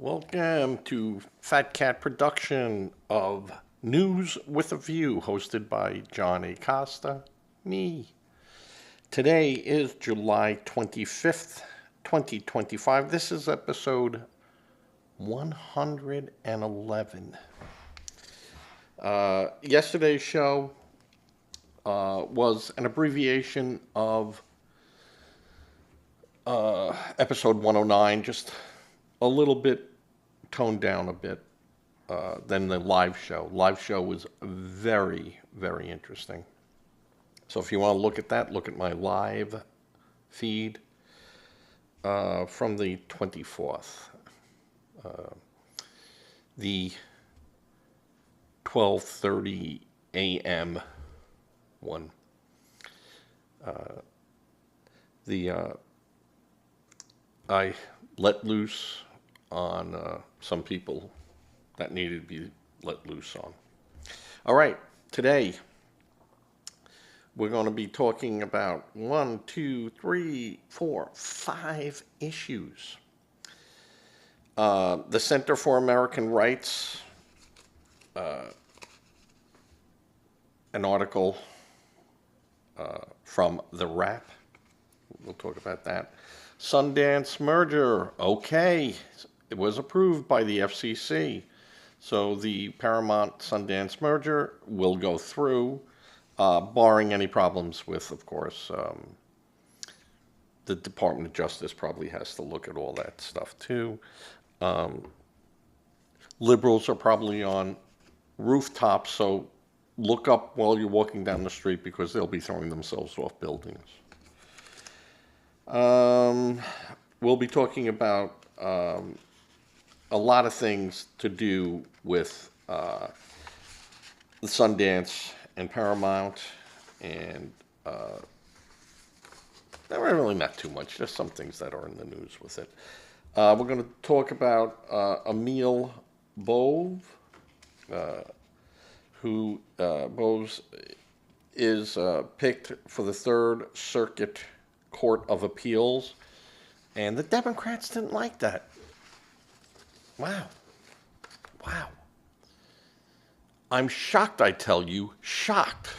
Welcome to Fat Cat production of News with a View, hosted by John A. Costa, me. Today is July 25th, 2025. This is episode 111. Yesterday's show was an abbreviation of episode 109, just a little bit toned down a bit than the live show. Live show was very, very interesting. So if you want to look at that, look at my live feed from the 24th. The 12:30 a.m. one. I let loose on some people that needed to be let loose on. All right, today we're going to be talking about 5 issues. The Center for American Rights, an article from The Wrap. We'll talk about that. Skydance merger, okay, it was approved by the FCC. So the Paramount Skydance merger will go through, barring any problems with, of course, the Department of Justice probably has to look at all that stuff too. Liberals are probably on rooftops, so look up while you're walking down the street because they'll be throwing themselves off buildings. We'll be talking about a lot of things to do with the Skydance and Paramount, and really not too much, just some things that are in the news with it. We're going to talk about Emil Bove, who Bove is picked for the Third Circuit Court of Appeals, and the Democrats didn't like that. Wow. I'm shocked, I tell you, shocked.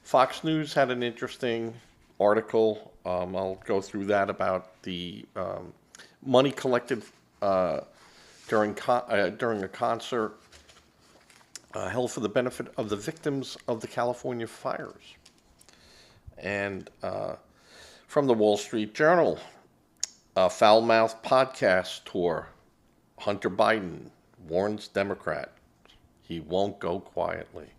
Fox News had an interesting article. I'll go through that about the money collected during a concert held for the benefit of the victims of the California fires. And from the Wall Street Journal, foul-mouthed podcast tour. Hunter Biden warns Democrat he won't go quietly.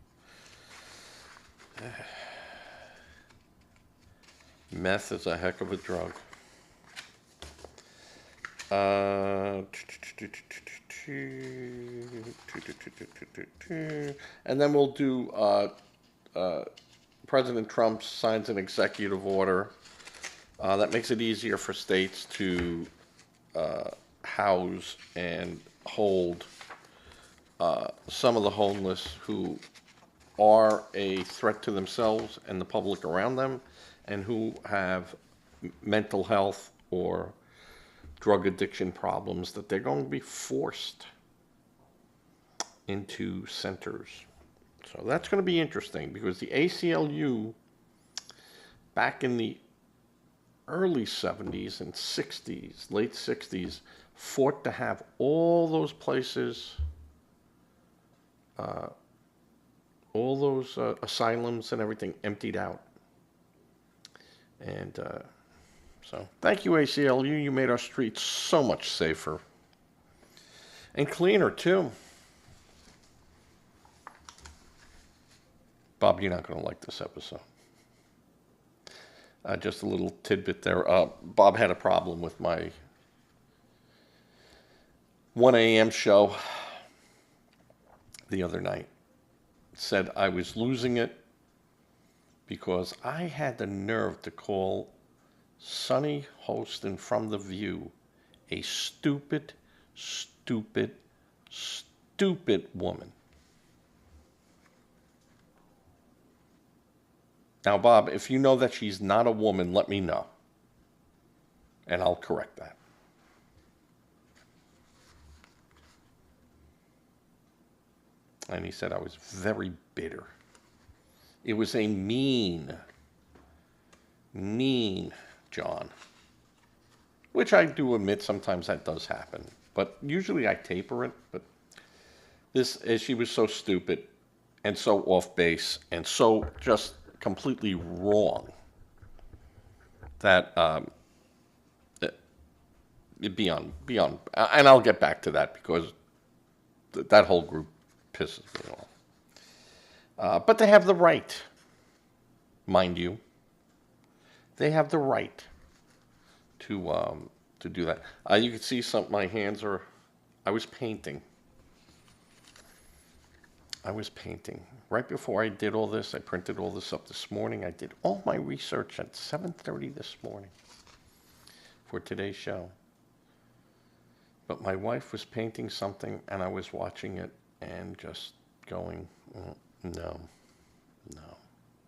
Meth is a heck of a drug. And then we'll do President Trump signs an executive order that makes it easier for states to house and hold some of the homeless who are a threat to themselves and the public around them, and who have mental health or drug addiction problems, that they're going to be forced into centers. So that's going to be interesting, because the ACLU, back in the early 70s and 60s, late 60s, fought to have all those places, all those asylums and everything emptied out. And so thank you, ACLU. You made our streets so much safer and cleaner, too. Bob, you're not going to like this episode. Just a little tidbit there. Bob had a problem with my 1 a.m. show the other night. Said I was losing it because I had the nerve to call Sonny Hostin from The View a stupid woman. Now, Bob, if you know that she's not a woman, let me know, and I'll correct that. And he said I was very bitter. It was a mean John. Which I do admit sometimes that does happen. But usually I taper it. But this, she was so stupid and so off base and so just completely wrong that beyond, and I'll get back to that because that whole group pisses me off. But they have the right, mind you. They have the right to do that. You can see my hands are. I was painting. Right before I did all this, I printed all this up this morning. I did all my research at 7:30 this morning for today's show. But my wife was painting something, and I was watching it and just going, no,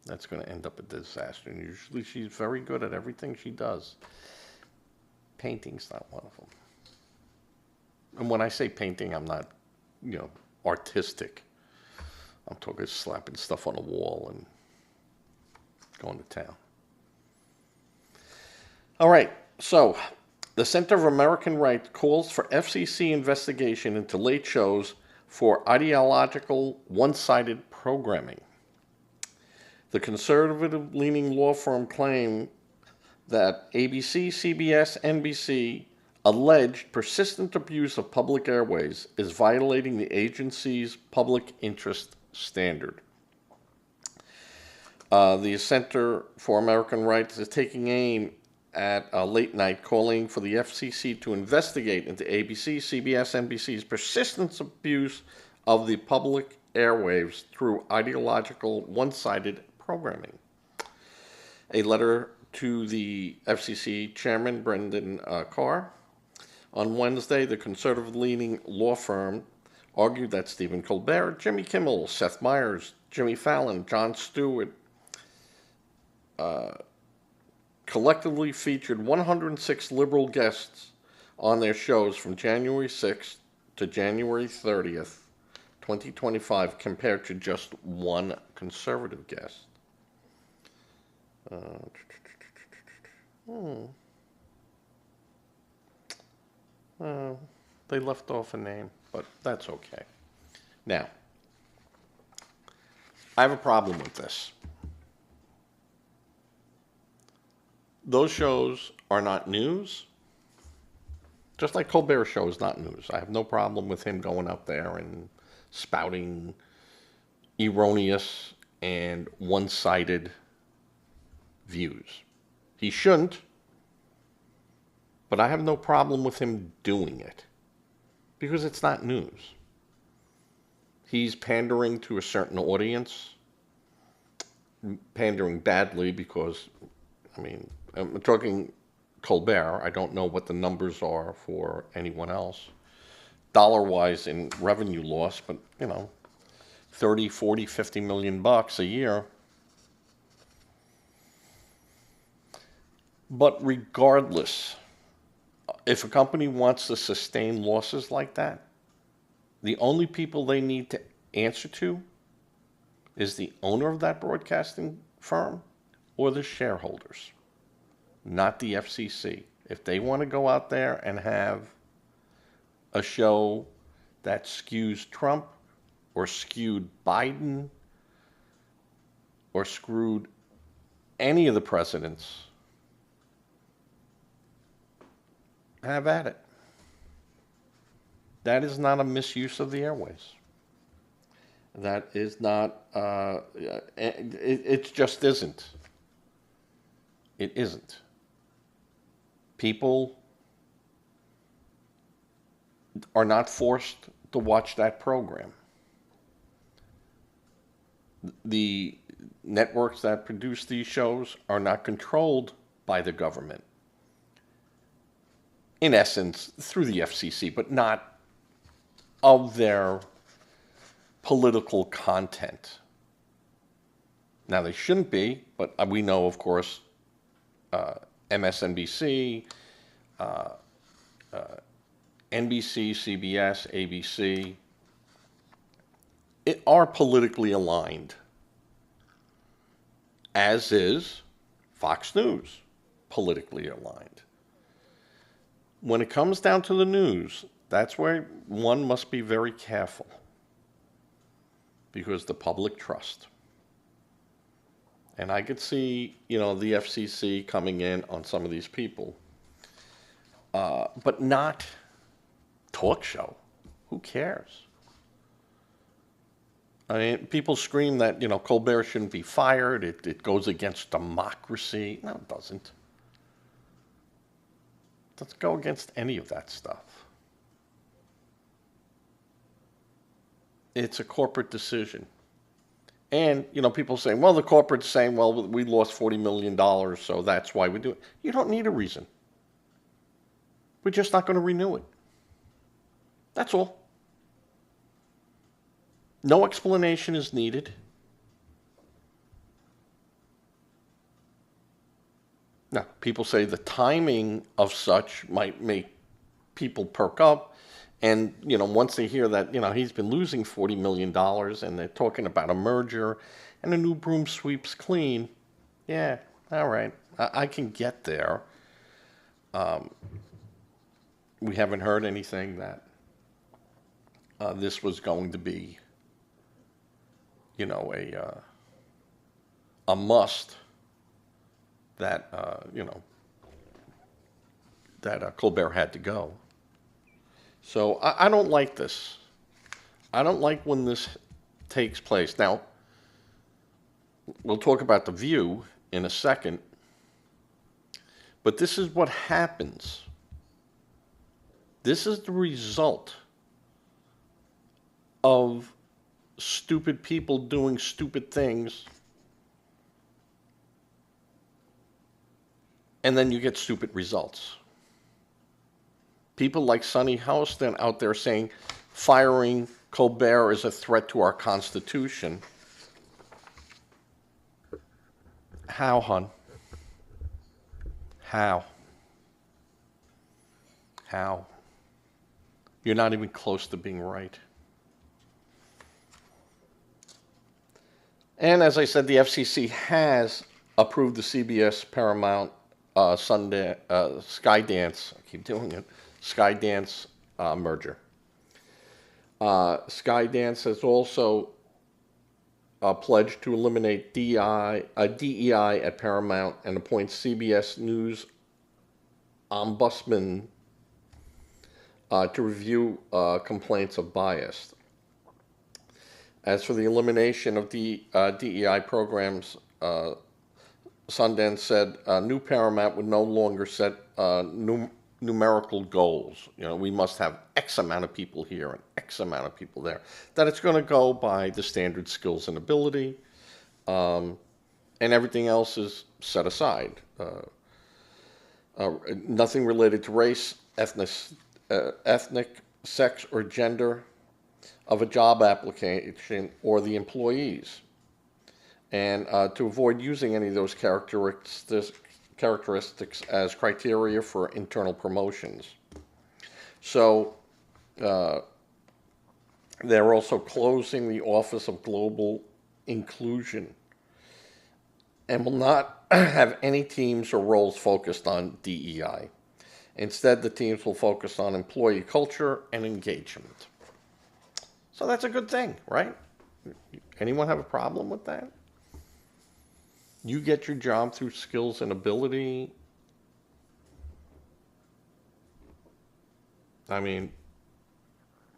that's going to end up a disaster. And usually she's very good at everything she does. Painting's not one of them. And when I say painting, I'm not, artistic. I'm talking slapping stuff on a wall and going to town. All right, so the Center for American Rights calls for FCC investigation into late shows for ideological, one-sided programming. The conservative-leaning law firm claimed that ABC, CBS, NBC alleged persistent abuse of public airways is violating the agency's public interest standard. The Center for American Rights is taking aim at late night, calling for the FCC to investigate into ABC, CBS, NBC's persistent abuse of the public airwaves through ideological, one-sided programming. A letter to the FCC chairman, Brendan Carr. On Wednesday, the conservative-leaning law firm argued that Stephen Colbert, Jimmy Kimmel, Seth Meyers, Jimmy Fallon, Jon Stewart collectively featured 106 liberal guests on their shows from January 6th to January 30th, 2025, compared to just one conservative guest. They left off a name, but that's okay. Now, I have a problem with this. Those shows are not news. Just like Colbert's show is not news. I have no problem with him going up there and spouting erroneous and one-sided views. He shouldn't, but I have no problem with him doing it because it's not news. He's pandering to a certain audience, pandering badly because, I'm talking Colbert. I don't know what the numbers are for anyone else, dollar-wise in revenue loss, but, 30, 40, 50 million bucks a year. But regardless, if a company wants to sustain losses like that, the only people they need to answer to is the owner of that broadcasting firm or the shareholders, not the FCC. If they want to go out there and have a show that skews Trump or skewed Biden or screwed any of the presidents, have at it. That is not a misuse of the airways. That is not, it just isn't. It isn't. People are not forced to watch that program. The networks that produce these shows are not controlled by the government. In essence, through the FCC, but not of their political content. Now, they shouldn't be, but we know, of course, MSNBC, NBC, CBS, ABC, are politically aligned, as is Fox News politically aligned. When it comes down to the news, that's where one must be very careful, because the public trust. And I could see, the FCC coming in on some of these people, but not talk show. Who cares? I mean, people scream that, Colbert shouldn't be fired. It goes against democracy. No, it doesn't. It doesn't go against any of that stuff. It's a corporate decision. And, people saying, well, the corporate's saying, well, we lost $40 million, so that's why we do it. You don't need a reason. We're just not going to renew it. That's all. No explanation is needed. Now, people say the timing of such might make people perk up. And, once they hear that, he's been losing $40 million and they're talking about a merger and a new broom sweeps clean, yeah, all right, I can get there. We haven't heard anything that this was going to be, a must that, that Colbert had to go. So I don't like this. I don't like when this takes place. Now, we'll talk about The View in a second, but this is what happens. This is the result of stupid people doing stupid things, and then you get stupid results. People like Sonny Houston out there saying firing Colbert is a threat to our Constitution. How, hon? How? How? You're not even close to being right. And as I said, the FCC has approved the CBS Paramount Skydance. I keep doing it. Skydance merger. Skydance has also pledged to eliminate DEI at Paramount and appoint CBS News ombudsman to review complaints of bias. As for the elimination of the DEI programs, Sundance said new Paramount would no longer set numerical goals. We must have X amount of people here and X amount of people there. That it's going to go by the standard skills and ability, and everything else is set aside. Nothing related to race, ethnic, sex, or gender of a job application or the employees. And to avoid using any of those characteristics as criteria for internal promotions. So they're also closing the Office of Global Inclusion and will not have any teams or roles focused on DEI. Instead, the teams will focus on employee culture and engagement. So that's a good thing, right? Anyone have a problem with that? You get your job through skills and ability. I mean,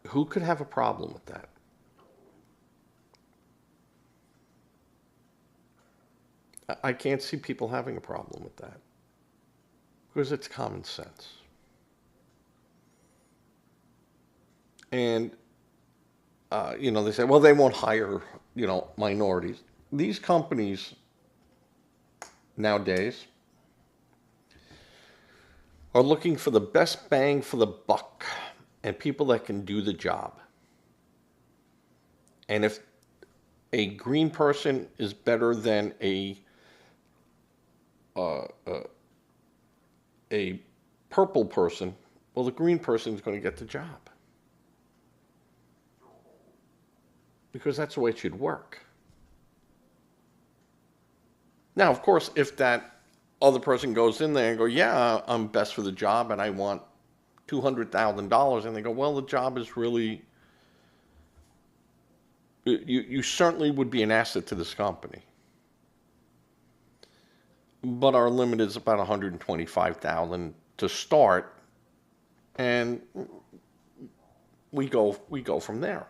who could have a problem with that? I can't see people having a problem with that because it's common sense. And, they say, well, they won't hire, minorities. These companies nowadays are looking for the best bang for the buck and people that can do the job. And if a green person is better than a purple person, well, the green person is going to get the job. because that's the way it should work. Now, of course, if that other person goes in there and go, yeah, I'm best for the job and I want $200,000, and they go, well, the job is really, you certainly would be an asset to this company. But our limit is about 125,000 to start, and we go from there.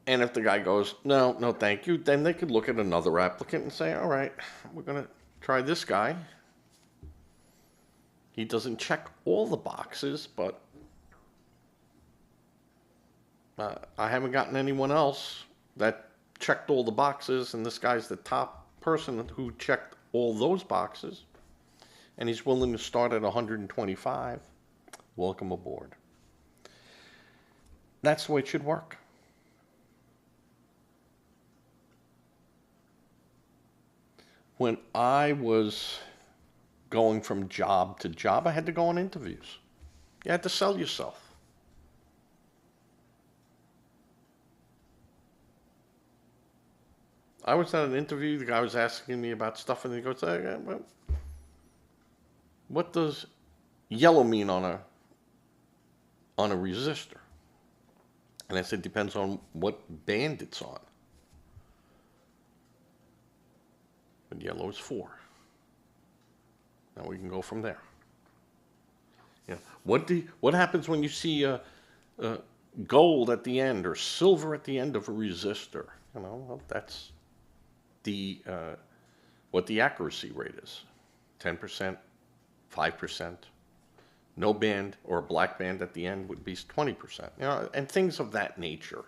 And if the guy goes, no, no, thank you, then they could look at another applicant and say, all right, we're going to try this guy. He doesn't check all the boxes, but I haven't gotten anyone else that checked all the boxes, and this guy's the top person who checked all those boxes, and he's willing to start at 125. Welcome aboard. That's the way it should work. When I was going from job to job, I had to go on interviews. You had to sell yourself. I was at an interview, the guy was asking me about stuff, and he goes, what does yellow mean on a resistor? And I said, depends on what band it's on. But yellow is 4. Now we can go from there. Yeah. What happens when you see gold at the end or silver at the end of a resistor? Well, that's what the accuracy rate is. 10%, 5%. No band or a black band at the end would be 20%. And things of that nature.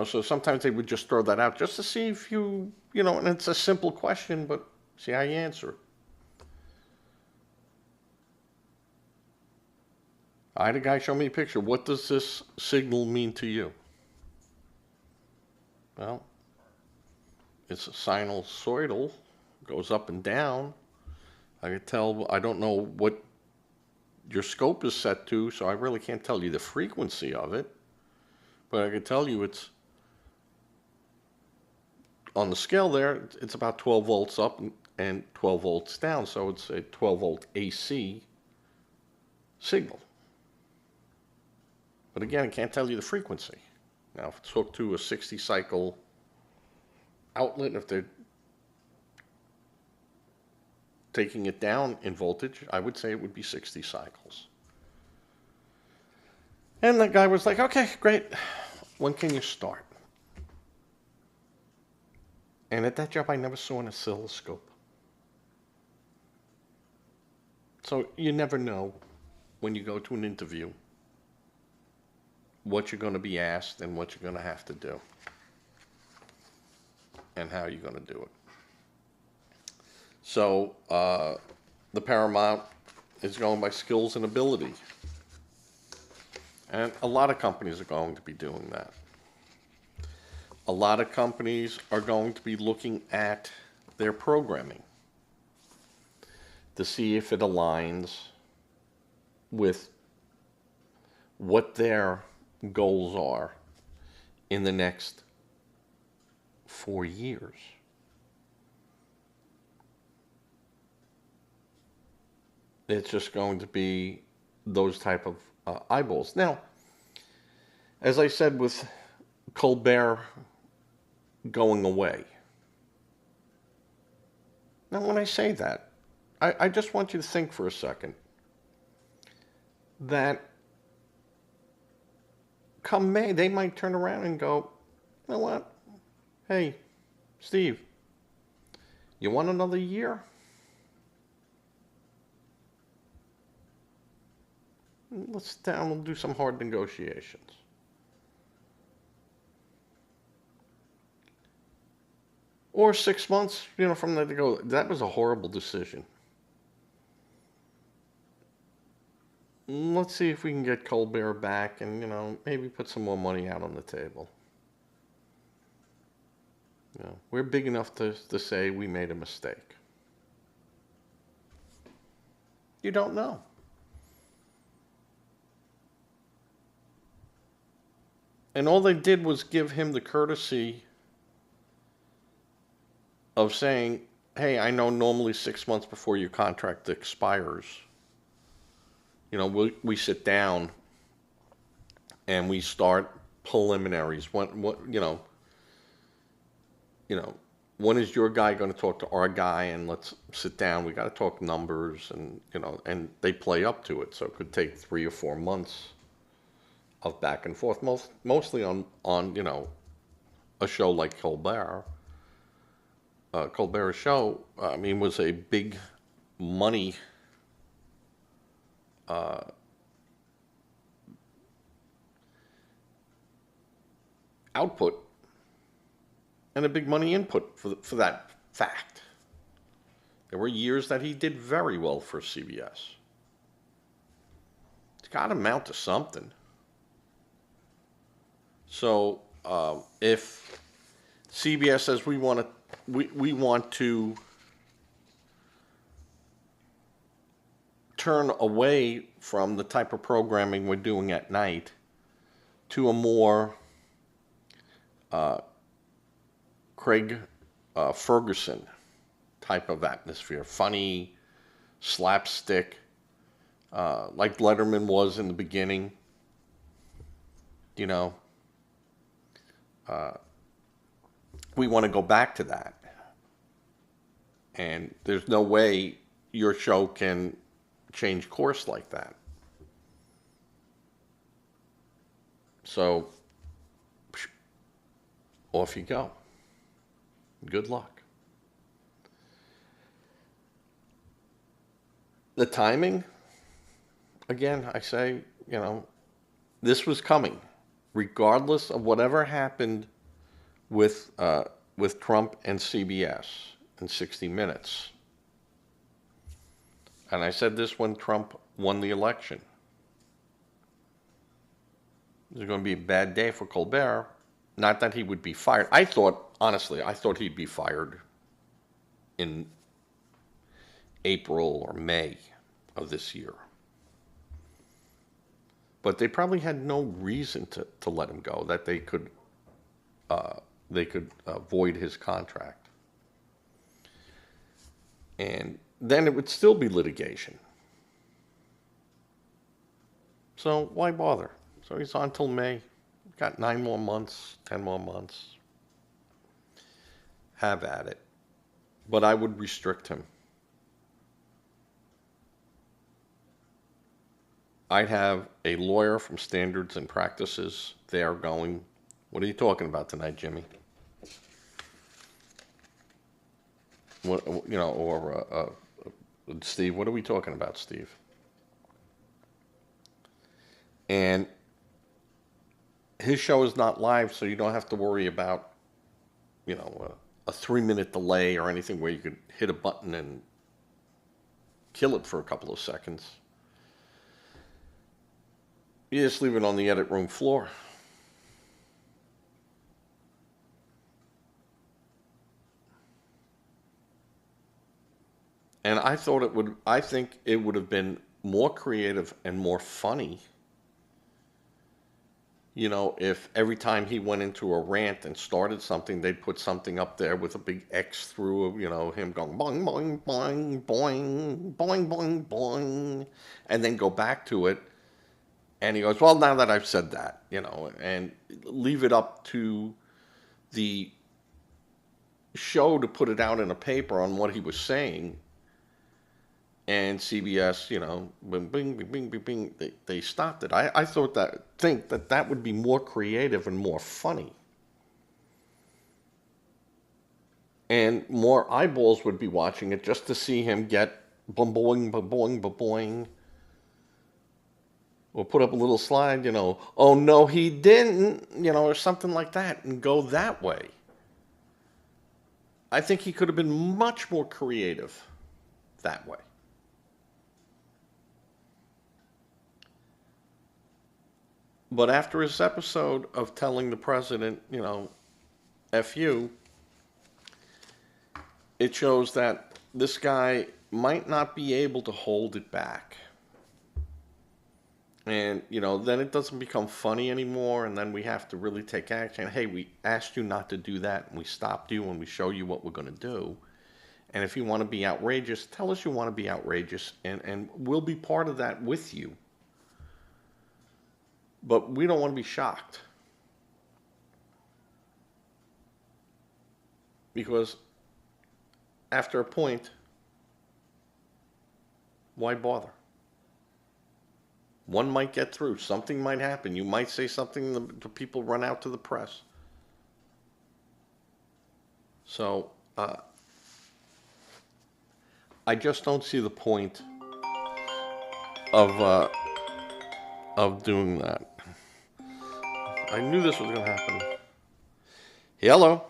So sometimes they would just throw that out just to see if and it's a simple question, but see how you answer it. I had a guy show me a picture. What does this signal mean to you? Well, it's a sinusoidal, goes up and down. I could tell, I don't know what your scope is set to, so I really can't tell you the frequency of it. But I could tell you it's, on the scale there, it's about 12 volts up and 12 volts down, so it's a 12 volt AC signal. But again, I can't tell you the frequency. Now, if it's hooked to a 60 cycle outlet, if they're taking it down in voltage, I would say it would be 60 cycles. And the guy was like, okay, great. When can you start? And at that job, I never saw an oscilloscope. So you never know when you go to an interview what you're going to be asked and what you're going to have to do and how you're going to do it. So the Paramount is going by skills and ability. And a lot of companies are going to be doing that. A lot of companies are going to be looking at their programming to see if it aligns with what their goals are in the next 4 years. It's just going to be those type of eyeballs. Now, as I said with Colbert going away. Now, when I say that, I just want you to think for a second that come May, they might turn around and go, you know what? Hey, Steve, you want another year? Let's sit down and do some hard negotiations. Or 6 months, from there to go, that was a horrible decision. Let's see if we can get Colbert back and, maybe put some more money out on the table. We're big enough to say we made a mistake. You don't know. And all they did was give him the courtesy of saying, hey, I know normally 6 months before your contract expires, we sit down and we start preliminaries. When is your guy going to talk to our guy, and let's sit down. We got to talk numbers, and they play up to it. So it could take 3 or 4 months of back and forth, mostly on a show like Colbert. Colbert's show, was a big money output and a big money input for that fact. There were years that he did very well for CBS. It's got to amount to something. So if CBS says we want to turn away from the type of programming we're doing at night to a more Craig Ferguson type of atmosphere, funny, slapstick, like Letterman was in the beginning, we want to go back to that. And there's no way your show can change course like that. So, off you go. Good luck. The timing, again, I say, this was coming, regardless of whatever happened with Trump and CBS in 60 Minutes. And I said this when Trump won the election. It was going to be a bad day for Colbert. Not that he would be fired. Honestly, I thought he'd be fired in April or May of this year. But they probably had no reason to let him go, that they could void his contract. And then it would still be litigation. So why bother? So he's on till May. Got 9 more months, 10 more months. Have at it. But I would restrict him. I'd have a lawyer from Standards and Practices there going, what are you talking about tonight, Jimmy? What, or Steve, what are we talking about, Steve? And his show is not live, so you don't have to worry about, a 3-minute delay or anything where you could hit a button and kill it for a couple of seconds. You just leave it on the edit room floor. And I think it would have been more creative and more funny, if every time he went into a rant and started something, they'd put something up there with a big X through, him going boing, boing, boing, boing, boing, boing, boing, and then go back to it. And he goes, well, now that I've said that, and leave it up to the show to put it out in a paper on what he was saying. And CBS, bing, bing, bing, bing, bing, they stopped it. I think that would be more creative and more funny. And more eyeballs would be watching it just to see him get boing, boing, boing. Or put up a little slide, oh no, he didn't, or something like that, and go that way. I think he could have been much more creative that way. But after his episode of telling the president, F you, it shows that this guy might not be able to hold it back. And, you know, then it doesn't become funny anymore, and then we have to really take action. Hey, we asked you not to do that, and we stopped you, and we show you what we're going to do. And if you want to be outrageous, tell us you want to be outrageous, and we'll be part of that with you. But we don't want to be shocked. Because after a point, why bother? One might get through. Something might happen. You might say something, the people run out to the press. So, I just don't see the point of doing that. I knew this was going to happen. Hello.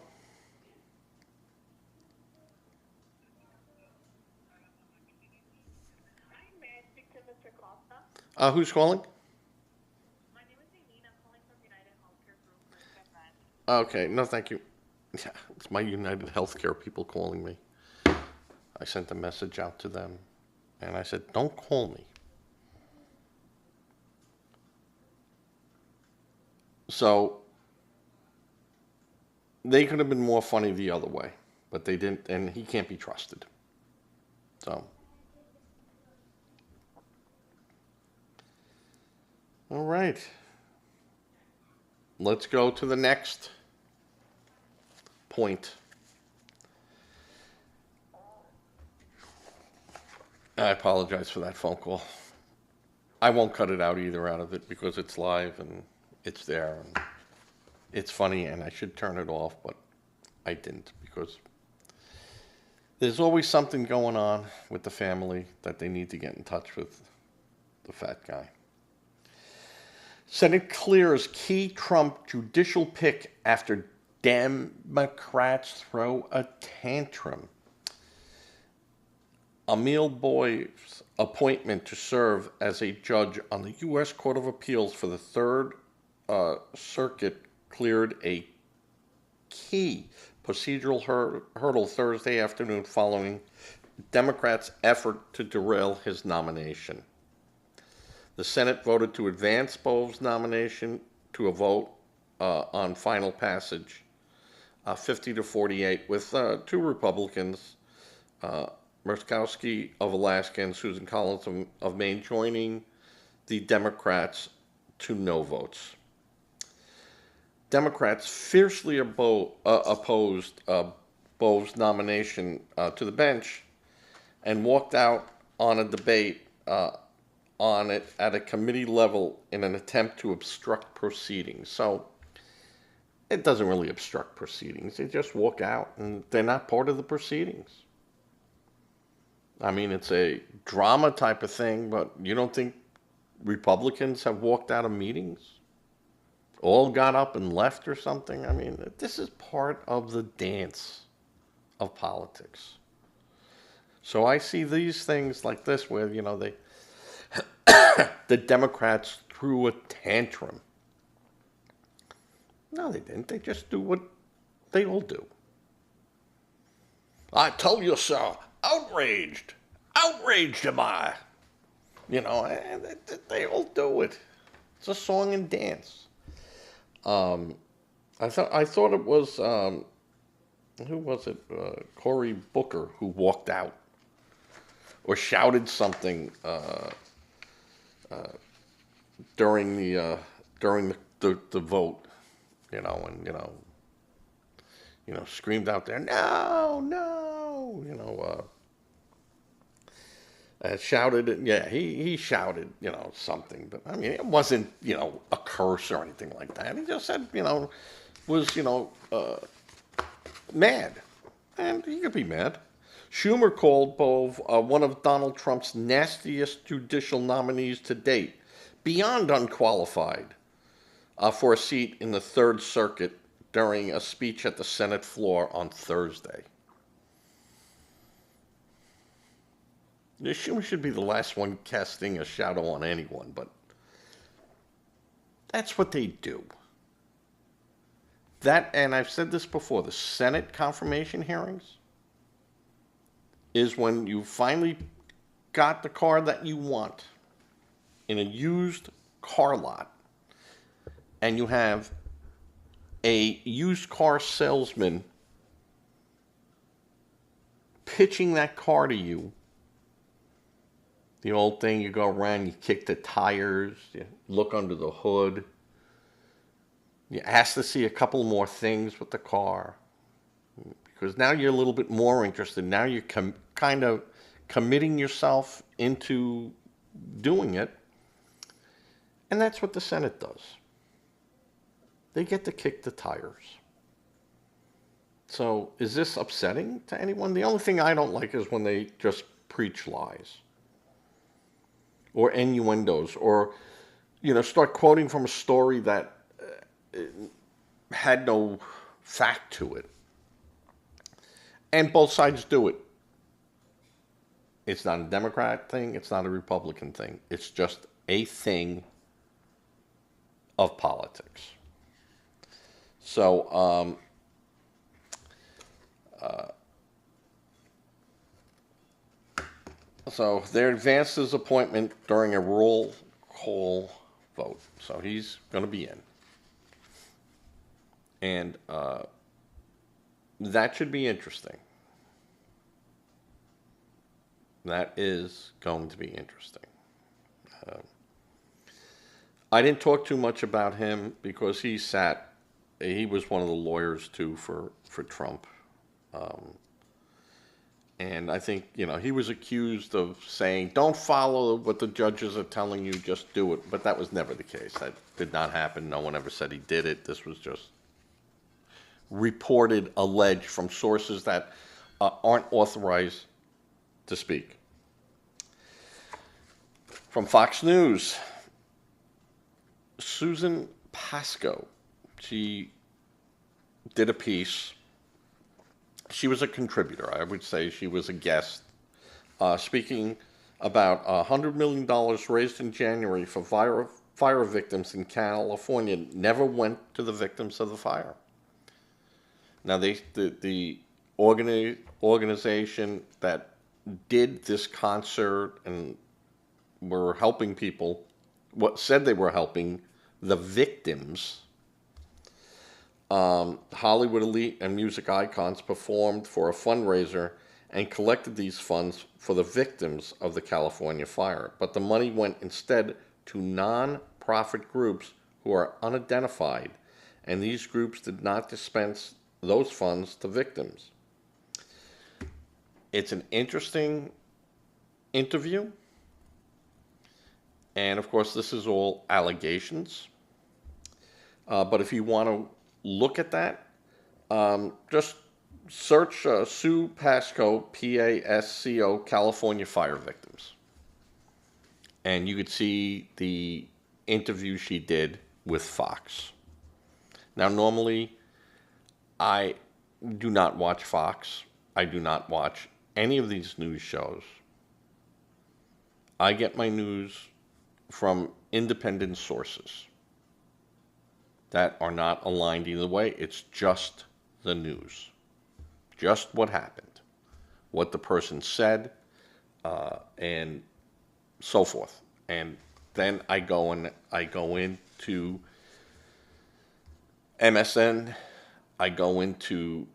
Who's calling? Okay, no, thank you. Yeah, it's my United Healthcare people calling me. I sent a message out to them, and I said, don't call me. So, they could have been more funny the other way, but they didn't, and he can't be trusted. So, all right. Let's go to the next point. I apologize for that phone call. I won't cut it out either out of it because it's live and it's there and it's funny and I should turn it off, but I didn't because there's always something going on with the family that they need to get in touch with the fat guy. Senate clears key Trump judicial pick after Democrats throw a tantrum. Emil Bove's appointment to serve as a judge on the U.S. Court of Appeals for the Third Circuit cleared a key procedural hurdle Thursday afternoon following Democrats' effort to derail his nomination. The Senate voted to advance Bove's nomination to a vote on final passage, 50 to 48, with two Republicans, Murkowski of Alaska and Susan Collins of Maine, joining the Democrats to no votes. Democrats fiercely opposed Bove's nomination to the bench and walked out on a debate on it at a committee level in an attempt to obstruct proceedings. So it doesn't really obstruct proceedings. They just walk out and they're not part of the proceedings. I mean, it's a drama type of thing, but you don't think Republicans have walked out of meetings? All got up and left or something? I mean, this is part of the dance of politics. So I see these things like this where, you know, the Democrats threw a tantrum. No, they didn't. They just do what they all do. I tell you so. Outraged. Outraged am I. You know, and they all do it. It's a song and dance. I thought it was, who was it? Cory Booker who walked out or shouted something during the vote, you know, and screamed out there, no, no, shouted, yeah, he shouted, something, but I mean, it wasn't, a curse or anything like that. He just said, was, mad, and he could be mad. Schumer called Bove one of Donald Trump's nastiest judicial nominees to date, beyond unqualified for a seat in the Third Circuit during a speech at the Senate floor on Thursday. Schumer should be the last one casting a shadow on anyone, but that's what they do. That, and I've said this before, the Senate confirmation hearings is when you finally got the car that you want in a used car lot and you have a used car salesman pitching that car to you, the old thing, you go around, you kick the tires, you look under the hood, you ask to see a couple more things with the car, because now you're a little bit more interested. Now you're kind of committing yourself into doing it, and that's what the Senate does. They get to kick the tires. So is this upsetting to anyone? The only thing I don't like is when they just preach lies or innuendos, or start quoting from a story that had no fact to it. And both sides do it. It's not a Democrat thing, it's not a Republican thing. It's just a thing of politics. So so they advanced his appointment during a roll call vote. So he's going to be in. And that should be interesting. That is going to be interesting. I didn't talk too much about him because he was one of the lawyers too for Trump. And I think, he was accused of saying, don't follow what the judges are telling you, just do it. But that was never the case. That did not happen. No one ever said he did it. This was just reported, alleged from sources that aren't authorized to speak. From Fox News, Susan Pascoe, she did a piece. She was a contributor. I would say she was a guest, speaking about $100 million raised in January for fire victims in California never went to the victims of the fire. Now, the organization that did this concert and were helping people, said they were helping the victims. Hollywood elite and music icons performed for a fundraiser and collected these funds for the victims of the California fire. But the money went instead to non-profit groups who are unidentified, and these groups did not dispense those funds to victims. It's an interesting interview. And of course, this is all allegations. But if you want to look at that, just search Sue Pascoe, Pasco, California fire victims. And you could see the interview she did with Fox. Now, normally, I do not watch Fox. I do not watch any of these news shows. I get my news from independent sources that are not aligned either way. It's just the news. Just what happened. What the person said, and so forth. And then I go into MSN, I go into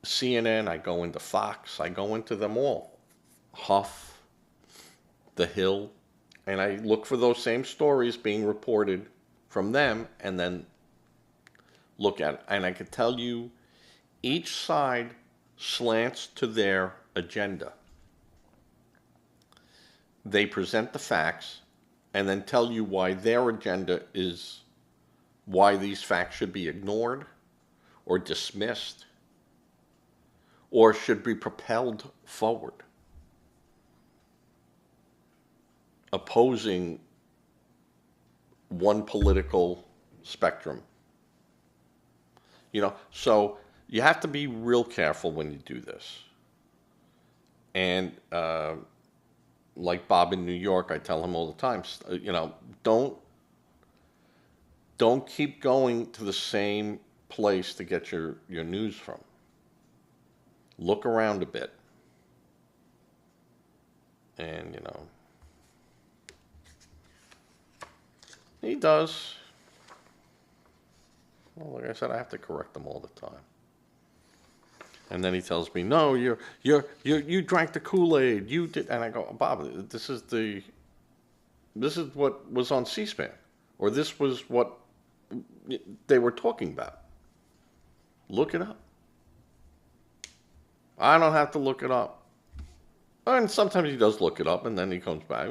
CNN, I go into Fox, I go into them all. Huff, The Hill, and I look for those same stories being reported from them and then look at it. And I can tell you, each side slants to their agenda. They present the facts and then tell you why their agenda is why these facts should be ignored or dismissed or should be propelled forward, opposing one political spectrum. So you have to be real careful when you do this. And like Bob in New York, I tell him all the time, don't keep going to the same place to get your news from. Look around a bit. And, He does. Well, like I said, I have to correct him all the time. And then he tells me, "No, you drank the Kool-Aid. You did." And I go, "Bob, this is what was on C-SPAN, or this was what they were talking about. Look it up. I don't have to look it up." And sometimes he does look it up, and then he comes back.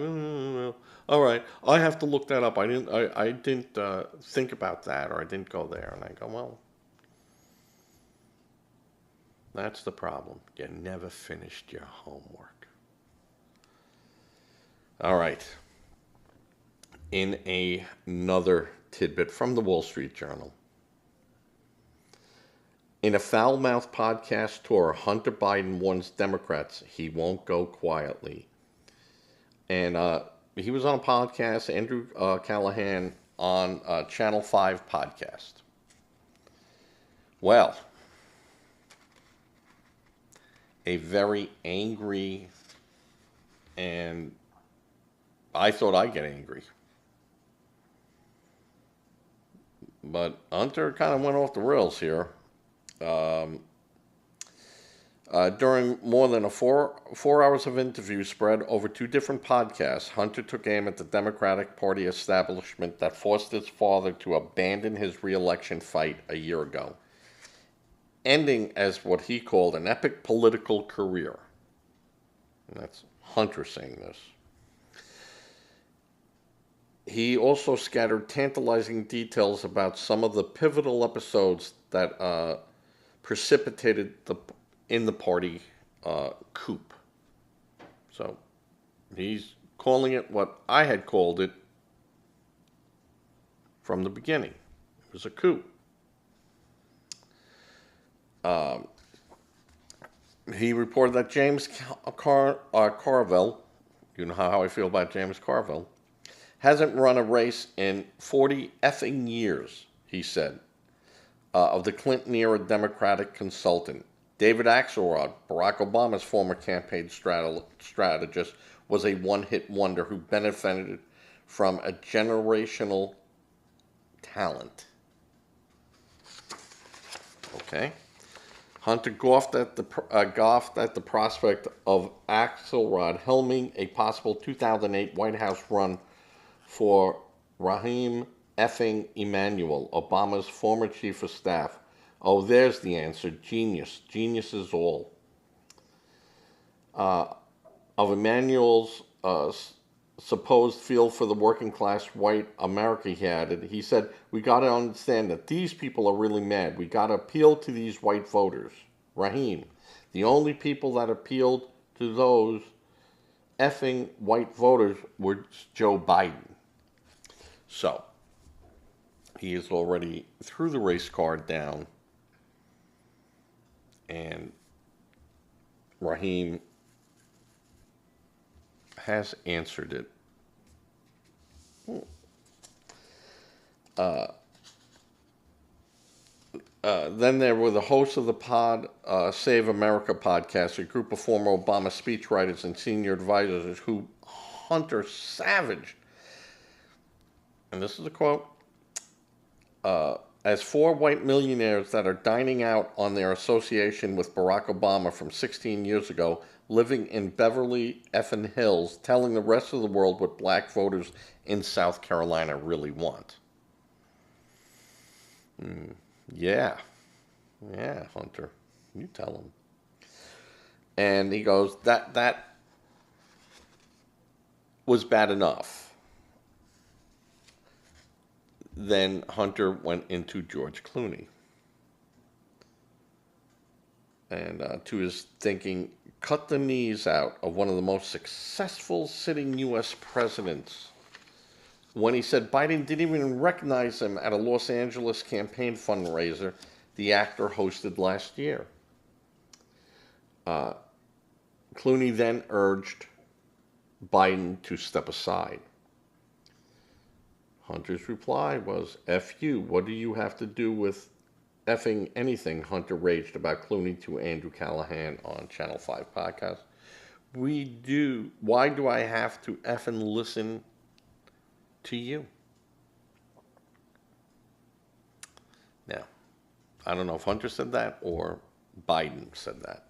All right, I have to look that up. I didn't think about that, or I didn't go there. And I go, well, that's the problem. You never finished your homework. All right. In another tidbit from the Wall Street Journal. In a foul-mouthed podcast tour, Hunter Biden warns Democrats he won't go quietly. And he was on a podcast, Andrew Callahan, on Channel 5 podcast. Well, a very angry, and I thought I'd get angry. But Hunter kind of went off the rails here. During more than four hours of interviews spread over 2 different podcasts, Hunter took aim at the Democratic Party establishment that forced his father to abandon his re-election fight a year ago, ending as what he called an epic political career. And that's Hunter saying this. He also scattered tantalizing details about some of the pivotal episodes that precipitated the party coup. So he's calling it what I had called it from the beginning. It was a coup. He reported that James Carville, you know how I feel about James Carville, hasn't run a race in 40 effing years, he said, of the Clinton-era Democratic consultant. David Axelrod, Barack Obama's former campaign strategist, was a one-hit wonder who benefited from a generational talent. Okay. Hunter scoffed at the prospect of Axelrod helming a possible 2008 White House run for Rahm effing Emanuel, Obama's former chief of staff. Oh, there's the answer. Genius. Genius is all. Of Emanuel's supposed feel for the working class white America, he added, he said, "We got to understand that these people are really mad. We got to appeal to these white voters." Raheem, the only people that appealed to those effing white voters were Joe Biden. So, he is already threw the race card down, and Raheem has answered it. Then there were the hosts of the Save America podcast, a group of former Obama speechwriters and senior advisors who Hunter savaged. And this is a quote. As 4 white millionaires that are dining out on their association with Barack Obama from 16 years ago, living in Beverly effing Hills, telling the rest of the world what black voters in South Carolina really want. Yeah, Hunter, you tell him. And he goes, that was bad enough. Then Hunter went into George Clooney. And to his thinking, cut the knees out of one of the most successful sitting U.S. presidents. When he said Biden didn't even recognize him at a Los Angeles campaign fundraiser the actor hosted last year. Clooney then urged Biden to step aside. Hunter's reply was, "F you, what do you have to do with effing anything?" Hunter raged about Clooney to Andrew Callahan on Channel 5 podcast. "We do. Why do I have to effing listen to you?" I don't know if Hunter said that or Biden said that.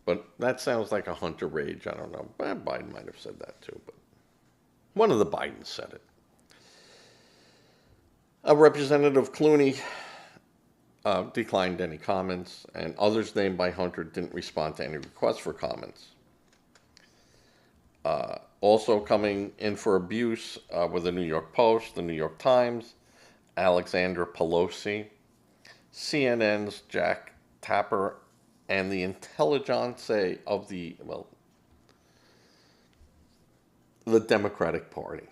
But that sounds like a Hunter rage. I don't know. Biden might have said that too, but one of the Bidens said it. Representative Clooney declined any comments, and others named by Hunter didn't respond to any requests for comments. Also coming in for abuse were the New York Post, the New York Times, Alexandra Pelosi, CNN's Jack Tapper, and the intelligentsia of the Democratic Party.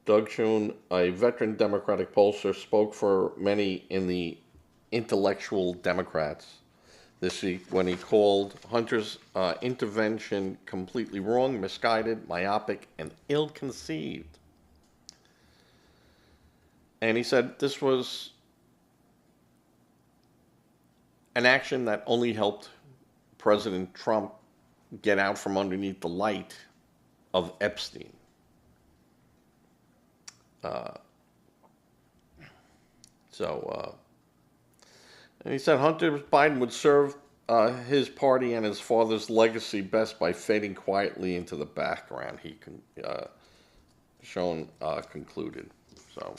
Doug Schoen, a veteran Democratic pollster, spoke for many in the intellectual Democrats this week when he called Hunter's intervention completely wrong, misguided, myopic, and ill-conceived. And he said this was an action that only helped President Trump get out from underneath the light of Epstein. And he said Hunter Biden would serve his party and his father's legacy best by fading quietly into the background, Schoen concluded. So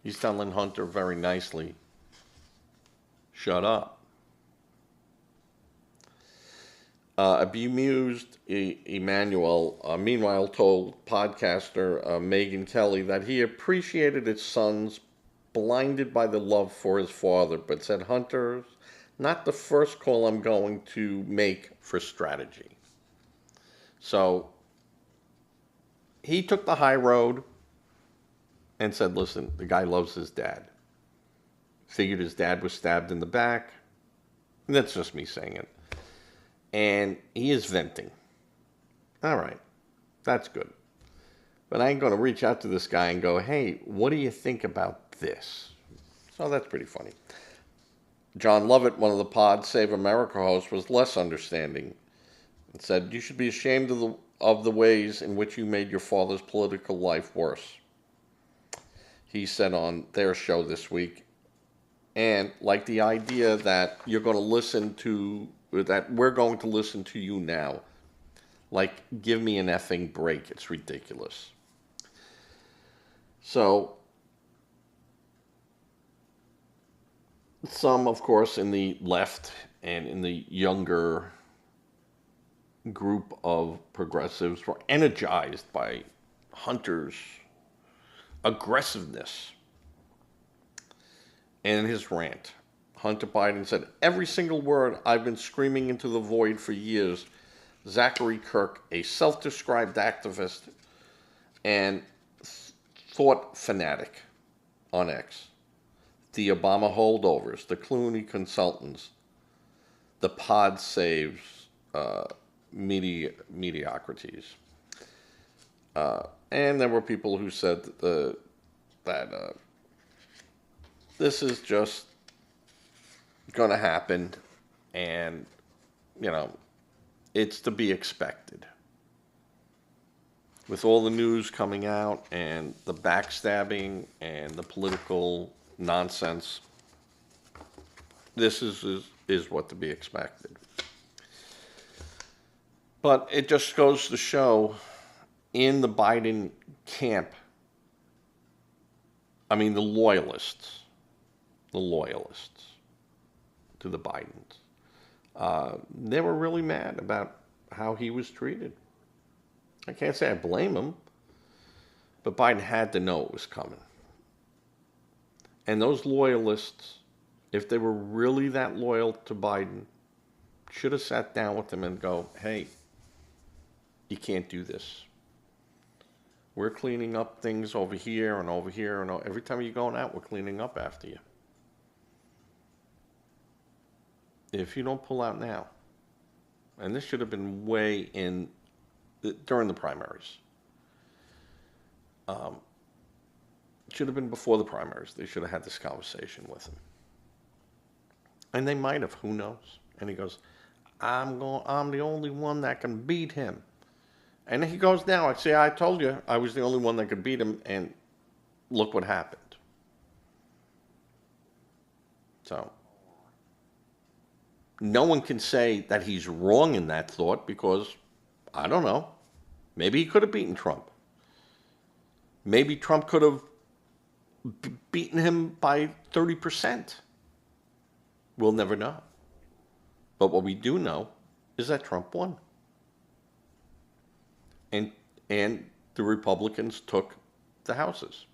he's telling Hunter very nicely, shut up. A bemused Emmanuel, meanwhile, told podcaster Megyn Kelly that he appreciated his son's blinded by the love for his father, but said, Hunter's not the first call I'm going to make for strategy. So he took the high road and said, listen, the guy loves his dad. Figured his dad was stabbed in the back. That's just me saying it. And he is venting. All right, that's good. But I ain't going to reach out to this guy and go, hey, what do you think about this? So that's pretty funny. John Lovett, one of the Pod Save America hosts, was less understanding and said, you should be ashamed of the ways in which you made your father's political life worse. He said on their show this week, and like the idea that you're going to listen to, that we're going to listen to you now. Like, give me an effing break. It's ridiculous. So, some, of course, in the left and in the younger group of progressives were energized by Hunter's aggressiveness and his rant. Hunter Biden said, every single word I've been screaming into the void for years. Zachary Kirk, a self-described activist and thought fanatic on X. The Obama holdovers, the Clooney consultants, the Pod Saves mediocrities. And there were people who said that this is just going to happen, and, you know, it's to be expected. With all the news coming out and the backstabbing and the political nonsense, this is what to be expected. But it just goes to show, in the Biden camp, I mean the loyalists to the Bidens, they were really mad about how he was treated. I can't say I blame him, but Biden had to know it was coming. And those loyalists, if they were really that loyal to Biden, should have sat down with him and go, hey, you can't do this. We're cleaning up things over here and over here, and every time you're going out, we're cleaning up after you. If you don't pull out now, and this should have been way in during the primaries. Should have been before the primaries. They should have had this conversation with him. And they might have, who knows? And he goes, I'm the only one that can beat him. And he goes, now, I say, I told you I was the only one that could beat him, and look what happened. So no one can say that he's wrong in that thought because, I don't know, maybe he could have beaten Trump. Maybe Trump could have beaten him by 30%. We'll never know. But what we do know is that Trump won. And the Republicans took the houses,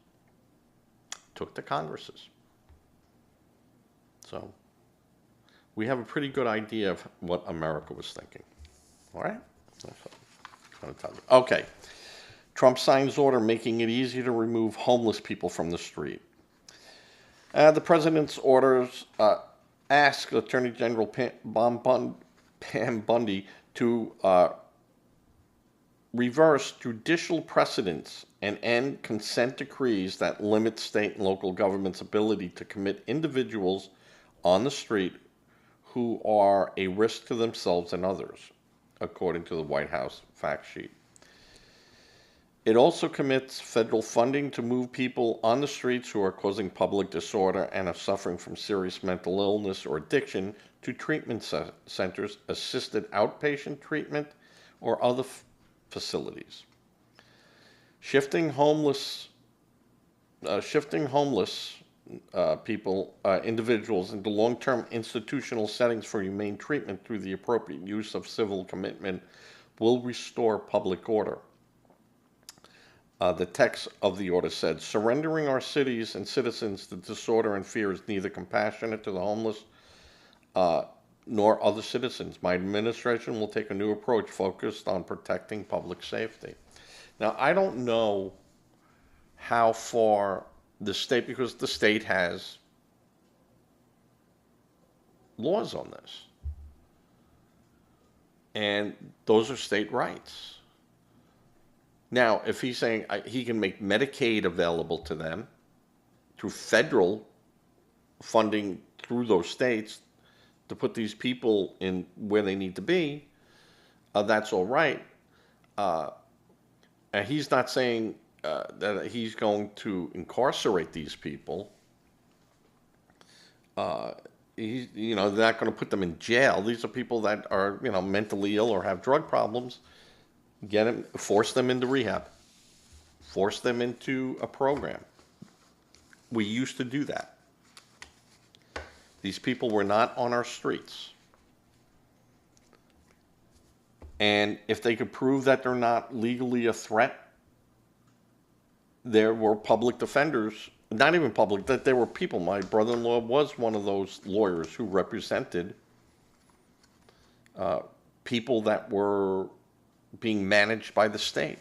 took the Congresses. So we have a pretty good idea of what America was thinking. All right? Okay. Trump signs order making it easier to remove homeless people from the street. The president's orders ask Attorney General Pam Bundy to reverse judicial precedents and end consent decrees that limit state and local governments' ability to commit individuals on the street who are a risk to themselves and others, according to the White House fact sheet. It also commits federal funding to move people on the streets who are causing public disorder and are suffering from serious mental illness or addiction to treatment centers, assisted outpatient treatment, or other facilities. Shifting homeless people, individuals, into long-term institutional settings for humane treatment through the appropriate use of civil commitment will restore public order. The text of the order said, surrendering our cities and citizens to disorder and fear is neither compassionate to the homeless nor other citizens. My administration will take a new approach focused on protecting public safety. Now, I don't know how far the state, because the state has laws on this. And those are state rights. Now, if he's saying he can make Medicaid available to them through federal funding through those states to put these people in where they need to be, that's all right. And he's not saying that he's going to incarcerate these people. They're not going to put them in jail. These are people that are, mentally ill or have drug problems. Force them into rehab. Force them into a program. We used to do that. These people were not on our streets. And if they could prove that they're not legally a threat, there were public defenders, not even public, that there were people. My brother-in-law was one of those lawyers who represented people that were being managed by the state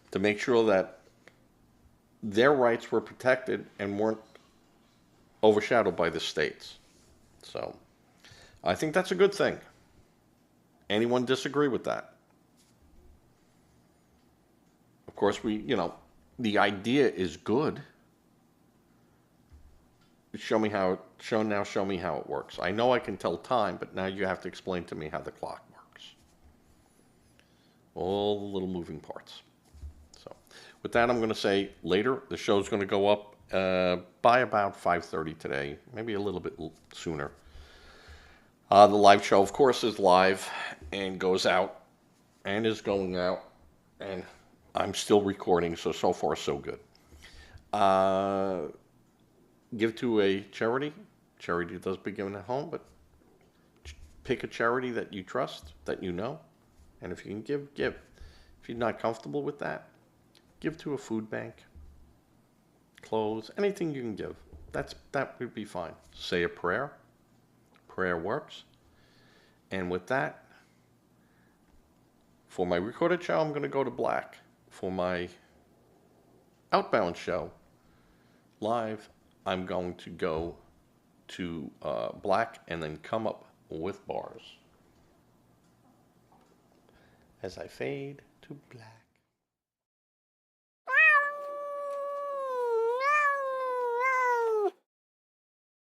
to make sure that their rights were protected and weren't overshadowed by the states. So I think that's a good thing. Anyone disagree with that? Of course, the idea is good. Show me how it works. I know I can tell time, but now you have to explain to me how the clock works. All the little moving parts. So with that, I'm going to say later, the show's going to go up by about 5:30 today, maybe a little bit sooner. The live show, of course, is live and goes out and is going out, and I'm still recording, so far so good. Give to a charity. Charity does be given at home, but pick a charity that you trust, that you know, and if you can give. If you're not comfortable with that, give to a food bank, clothes, anything you can give. That would be fine. Say a prayer. Prayer works. And with that, for my recorded show, I'm going to go to black. For my outbound show, live, I'm going to go to black and then come up with bars as I fade to black.